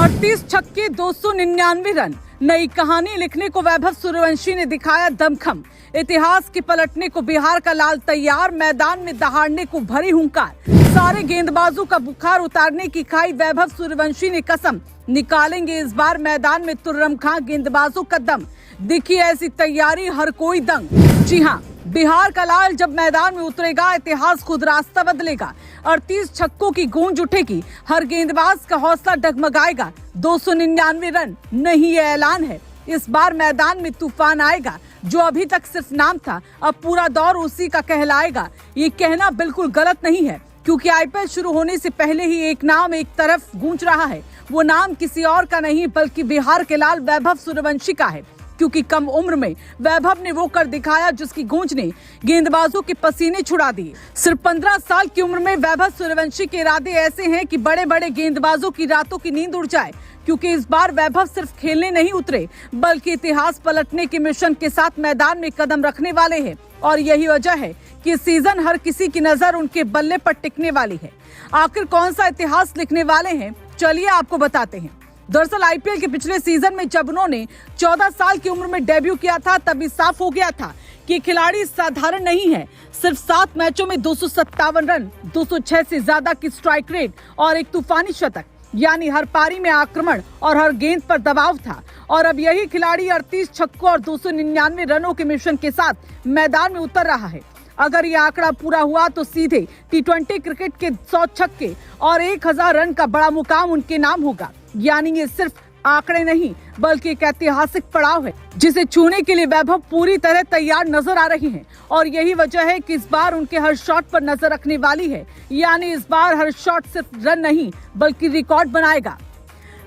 38 छक्के 299 रन, नई कहानी लिखने को वैभव सूर्यवंशी ने दिखाया दमखम। इतिहास के पलटने को बिहार का लाल तैयार, मैदान में दहाड़ने को भरी हुंकार। सारे गेंदबाजों का बुखार उतारने की खाई वैभव सूर्यवंशी ने कसम, निकालेंगे इस बार मैदान में तुर्रम खां गेंदबाजों का दम। दिखी ऐसी तैयारी हर कोई दंग। जी हां, बिहार का लाल जब मैदान में उतरेगा इतिहास खुद रास्ता बदलेगा। 38 छक्कों की गूंज उठेगी, हर गेंदबाज का हौसला डगमगाएगा। 299 रन नहीं, ये ऐलान है, इस बार मैदान में तूफान आएगा। जो अभी तक सिर्फ नाम था, अब पूरा दौर उसी का कहलाएगा। ये कहना बिल्कुल गलत नहीं है, क्योंकि आईपीएल शुरू होने से पहले ही एक नाम एक तरफ गूंज रहा है। वो नाम किसी और का नहीं बल्कि बिहार के लाल वैभव सूर्यवंशी का है, क्योंकि कम उम्र में वैभव ने वो कर दिखाया जिसकी गूंज ने गेंदबाजों के पसीने छुड़ा दिए। सिर्फ 15 साल की उम्र में वैभव सूर्यवंशी के इरादे ऐसे हैं कि बड़े बड़े गेंदबाजों की रातों की नींद उड़ जाए, क्योंकि इस बार वैभव सिर्फ खेलने नहीं उतरे बल्कि इतिहास पलटने के मिशन के साथ मैदान में कदम रखने वाले हैं। और यही वजह है कि सीजन हर किसी की नजर उनके बल्ले पर टिकने वाली है। आखिर कौन सा इतिहास लिखने वाले हैं, चलिए आपको बताते हैं। दरअसल आईपीएल के पिछले सीजन में जब उन्होंने 14 साल की उम्र में डेब्यू किया था, तभी साफ हो गया था कि खिलाड़ी साधारण नहीं है। सिर्फ 7 मैचों में 257 रन, 206 से ज्यादा की स्ट्राइक रेट और एक तूफानी शतक, यानी हर पारी में आक्रमण और हर गेंद पर दबाव था। और अब यही खिलाड़ी 38 छक्कों और 299 रनों के मिशन के साथ मैदान में उतर रहा है। अगर ये आंकड़ा पूरा हुआ तो सीधे टी20 क्रिकेट के 100 छक्के और 1000 रन का बड़ा मुकाम उनके नाम होगा। यानी ये सिर्फ आंकड़े नहीं बल्कि एक ऐतिहासिक पड़ाव है, जिसे छूने के लिए वैभव पूरी तरह तैयार नजर आ रही हैं। और यही वजह है कि इस बार उनके हर शॉट पर नजर रखने वाली है। यानी इस बार हर शॉट सिर्फ रन नहीं बल्कि रिकॉर्ड बनाएगा।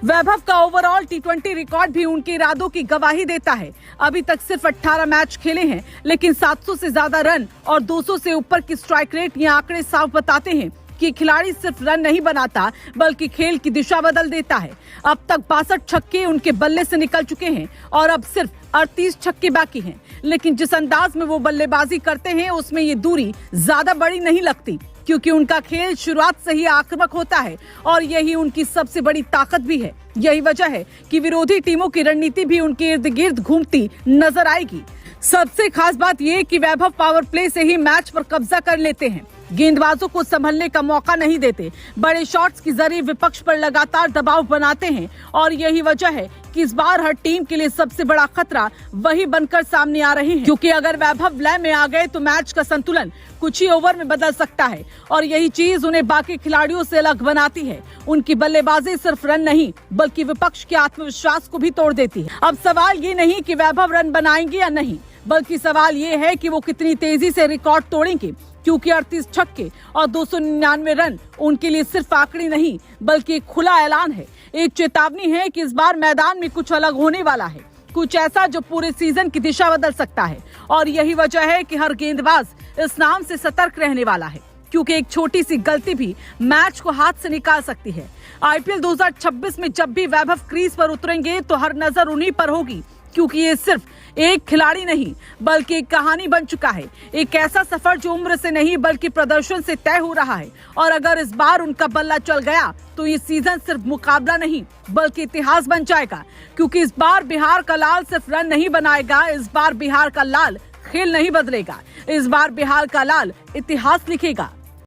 वैभव का ओवरऑल टी20 रिकॉर्ड भी उनके इरादों की गवाही देता है। अभी तक सिर्फ 18 मैच खेले हैं, लेकिन 700 से ज्यादा रन और 200 से ऊपर की स्ट्राइक रेट, ये आंकड़े साफ बताते हैं कि खिलाड़ी सिर्फ रन नहीं बनाता बल्कि खेल की दिशा बदल देता है। अब तक 62 छक्के उनके बल्ले से निकल चुके हैं और अब सिर्फ 38 छक्के बाकी हैं। लेकिन जिस अंदाज में वो बल्लेबाजी करते हैं, उसमें ये दूरी ज्यादा बड़ी नहीं लगती, क्योंकि उनका खेल शुरुआत से ही आक्रामक होता है और यही उनकी सबसे बड़ी ताकत भी है। यही वजह है कि विरोधी टीमों की रणनीति भी उनके इर्द गिर्द घूमती नजर आएगी। सबसे खास बात ये कि वैभव पावर प्ले से ही मैच पर कब्जा कर लेते हैं, गेंदबाजों को संभलने का मौका नहीं देते, बड़े शॉट्स के जरिए विपक्ष पर लगातार दबाव बनाते हैं। और यही वजह है कि इस बार हर टीम के लिए सबसे बड़ा खतरा वही बनकर सामने आ रहे हैं, क्योंकि अगर वैभव लय में आ गए तो मैच का संतुलन कुछ ही ओवर में बदल सकता है। और यही चीज उन्हें बाकी खिलाड़ियों से अलग बनाती है। उनकी बल्लेबाजी सिर्फ रन नहीं बल्कि विपक्ष के आत्मविश्वास को भी तोड़ देती है। अब सवाल ये नहीं कि वैभव रन बनाएंगे या नहीं, बल्कि सवाल ये है कि वो कितनी तेजी से रिकॉर्ड तोड़ेंगे, क्योंकि 38 छक्के और 299 रन उनके लिए सिर्फ आंकड़े नहीं बल्कि एक खुला ऐलान है, एक चेतावनी है कि इस बार मैदान में कुछ अलग होने वाला है, कुछ ऐसा जो पूरे सीजन की दिशा बदल सकता है। और यही वजह है कि हर गेंदबाज इस नाम से सतर्क रहने वाला है, क्योंकि एक छोटी सी गलती भी मैच को हाथ से निकाल सकती है। आईपीएल 2026 में जब भी वैभव क्रीज पर उतरेंगे तो हर नजर उन्हीं पर होगी, क्योंकि ये सिर्फ एक खिलाड़ी नहीं बल्कि एक कहानी बन चुका है। एक ऐसा सफर जो उम्र से नहीं बल्कि प्रदर्शन से तय हो रहा है। और अगर इस बार उनका बल्ला चल गया तो ये सीजन सिर्फ मुकाबला नहीं बल्कि इतिहास बन जाएगा, क्योंकि इस बार बिहार का लाल सिर्फ रन नहीं बनाएगा, इस बार बिहार का लाल खेल नहीं बदलेगा, इस बार बिहार का लाल इतिहास लिखेगा।